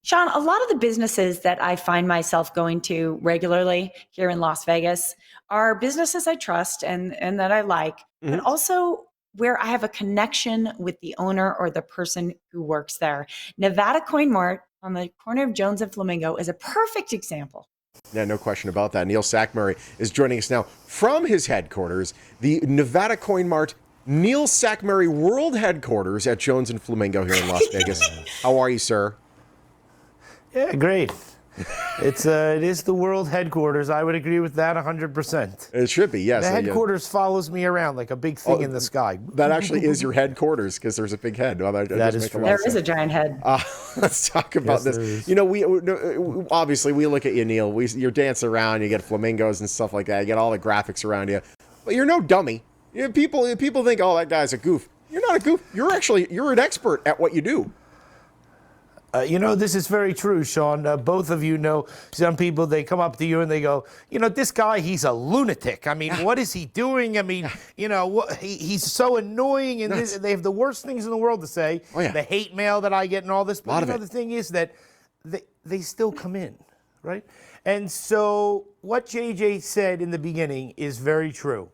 Sean, a lot of the businesses that I find myself going to regularly here in Las Vegas are businesses I trust and that I like, but Mhm. also where I have a connection with the owner or the person who works there. Nevada Coin Mart on the corner of Jones and Flamingo is a perfect example. Yeah, no question about that. Neil Sackmary is joining us now from his headquarters, the Nevada Coin Mart Neil Sackmary World Headquarters at Jones and Flamingo here in Las Vegas. How are you, sir? Yeah, great. It is the world headquarters. I would agree with that 100%. It should be, yes. The headquarters follows me around like a big thing in the sky. That actually is your headquarters because there's a big head. Well, that is true. There is a giant head. Let's talk about this. You know, we obviously we look at you, Neil. You're dancing around. You get flamingos and stuff like that. You get all the graphics around you, but you're no dummy. You know, people think, oh, that guy's a goof. You're not a goof. You're an expert at what you do. This is very true, Sean. Both of you know some people, they come up to you and they go, this guy, he's a lunatic. I mean, what is he doing? I mean, he's so annoying. And they have the worst things in the world to say. Oh, yeah. The hate mail that I get and all this. But the thing is that they still come in, right? And so what JJ said in the beginning is very true.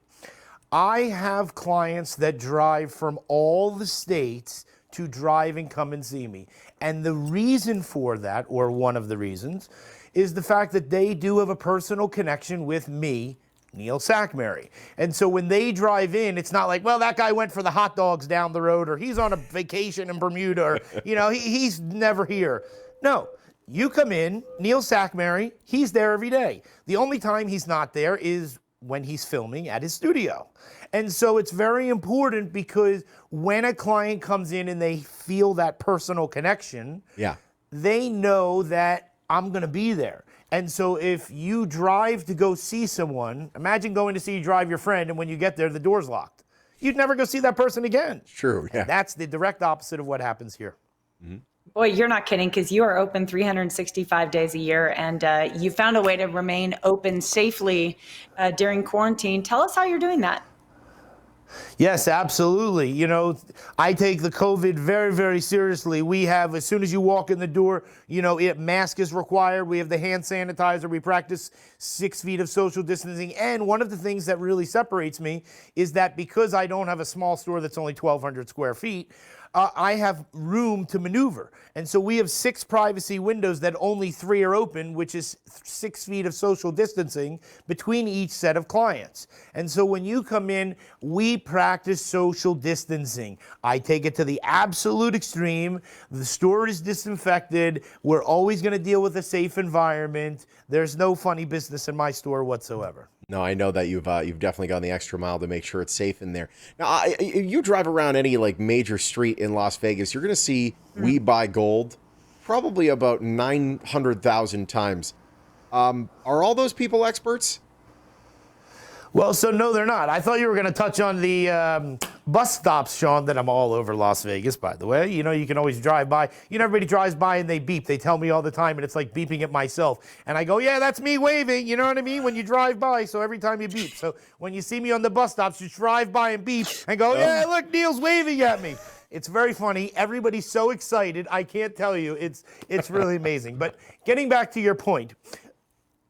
I have clients that drive from all the states to drive and come and see me. And the reason for that, or one of the reasons, is the fact that they do have a personal connection with me, Neil Sackmary. And so when they drive in, it's not like, well, that guy went for the hot dogs down the road, or he's on a vacation in Bermuda, or, he's never here. No. You come in, Neil Sackmary, he's there every day. The only time he's not there is when he's filming at his studio. And so it's very important because when a client comes in and they feel that personal connection, they know that I'm going to be there. And so if you drive to go see someone, imagine going to see you drive your friend, and when you get there, the door's locked. You'd never go see that person again. True, yeah. And that's the direct opposite of what happens here. Mm-hmm. Boy, you're not kidding, because you are open 365 days a year, and you found a way to remain open safely during quarantine. Tell us how you're doing that. Yes, absolutely. I take the COVID very, very seriously. We have, as soon as you walk in the door, mask is required. We have the hand sanitizer. We practice 6 feet of social distancing. And one of the things that really separates me is that because I don't have a small store that's only 1,200 square feet, I have room to maneuver. And so we have 6 privacy windows that only 3 are open, which is 6 feet of social distancing between each set of clients. And so when you come in, we practice social distancing. I take it to the absolute extreme. The store is disinfected. We're always going to deal with a safe environment. There's no funny business in my store whatsoever. No, I know that you've definitely gone the extra mile to make sure it's safe in there. Now, you drive around any major street in Las Vegas, you're going to see "We Buy Gold" probably about 900,000 times. Are all those people experts? Well, so no, they're not. I thought you were going to touch on the bus stops, Sean, that I'm all over Las Vegas, by the way. You can always drive by. Everybody drives by and they beep. They tell me all the time, and it's like beeping at myself. And I go, yeah, that's me waving. You know what I mean? When you drive by, so every time you beep. So when you see me on the bus stops, you drive by and beep and go, yeah, look, Neil's waving at me. It's very funny. Everybody's so excited. I can't tell you. It's really amazing. But getting back to your point,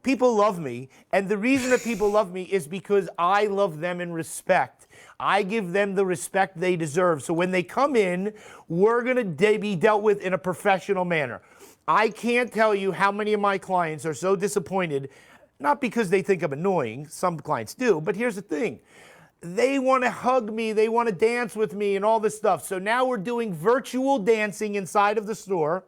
people love me, and the reason that people love me is because I love them in respect. I give them the respect they deserve. So when they come in, we're going to be dealt with in a professional manner. I can't tell you how many of my clients are so disappointed, not because they think I'm annoying, some clients do, but here's the thing. They want to hug me, they want to dance with me and all this stuff. So now we're doing virtual dancing inside of the store.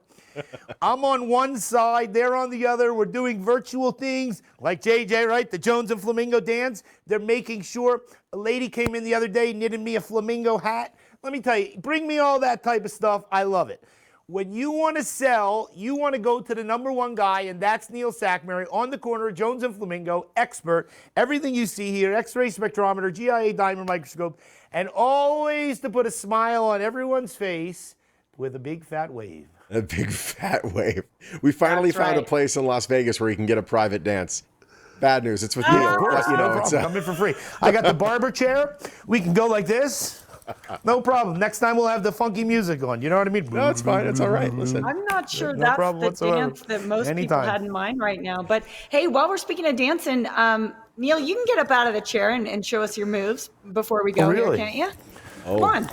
I'm on one side, they're on the other. We're doing virtual things like JJ, right? The Jones and Flamingo dance. They're making sure. A lady came in the other day, knitted me a flamingo hat. Let me tell you, bring me all that type of stuff. I love it. When you want to sell, you want to go to the number one guy, and that's Neil Sackmary on the corner, Jones and Flamingo, expert. Everything you see here, X-ray spectrometer, GIA diamond microscope, and always to put a smile on everyone's face with a big fat wave. A big fat wave. We finally found a place in Las Vegas where you can get a private dance. Bad news, it's with Neil. Of course, no problem. Come in for free. I got the barber chair. We can go like this. No problem. Next time we'll have the funky music on. You know what I mean? No, it's fine. It's all right. Listen. I'm not sure No that's problem the whatsoever. dance that most people Anytime. had in mind right now. But hey, while we're speaking of dancing, Neil, you can get up out of the chair and show us your moves before we go really? here, can't you? Oh. Come on.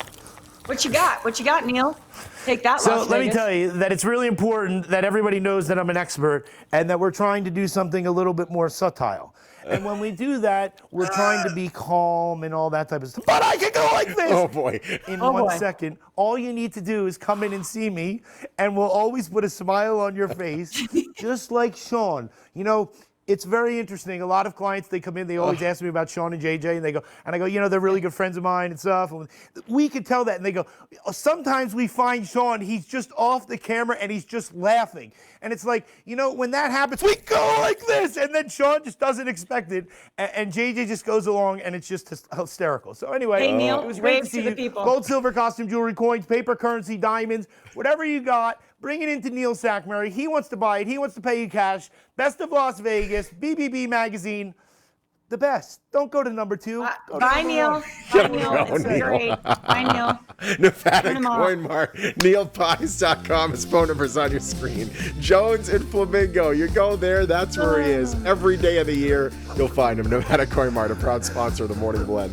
What you got? What you got, Neil? Take that, So Las let me Vegas. tell you that it's really important that everybody knows that I'm an expert and that we're trying to do something a little bit more subtle. And when we do that, we're trying to be calm and all that type of stuff. But I can go like this. Oh boy. In Oh, 1 boy. second, all you need to do is come in and see me, and we'll always put a smile on your face, just like Sean. You know, it's very interesting. A lot of clients, they come in, they always ask me about Sean and JJ, and I go, you know, they're really good friends of mine and stuff. And we could tell that, and they go, sometimes we find Sean, he's just off the camera and he's just laughing. And it's like, you know, when that happens, we go like this, and then Sean just doesn't expect it, and JJ just goes along, and it's just hysterical. So anyway, Hey, Neil, it was great wave to see to the you. people. Gold, silver, costume, jewelry, coins, paper currency, diamonds, whatever you got, bring it into Neil Sackmary. He wants to buy it. He wants to pay you cash. Best of Las Vegas, BBB Magazine, the best. Don't go to number 2. Go to Bye, number Neil. 1. Bye, Neil. No, It's Neil. great. Bye, Neil. Nevada Turn 'em off. Coin Mart, neilpies.com. His phone number's on your screen. Jones and Flamingo, you go there, that's where he is. Every day of the year, you'll find him. Nevada Coin Mart, a proud sponsor of the Morning Blend.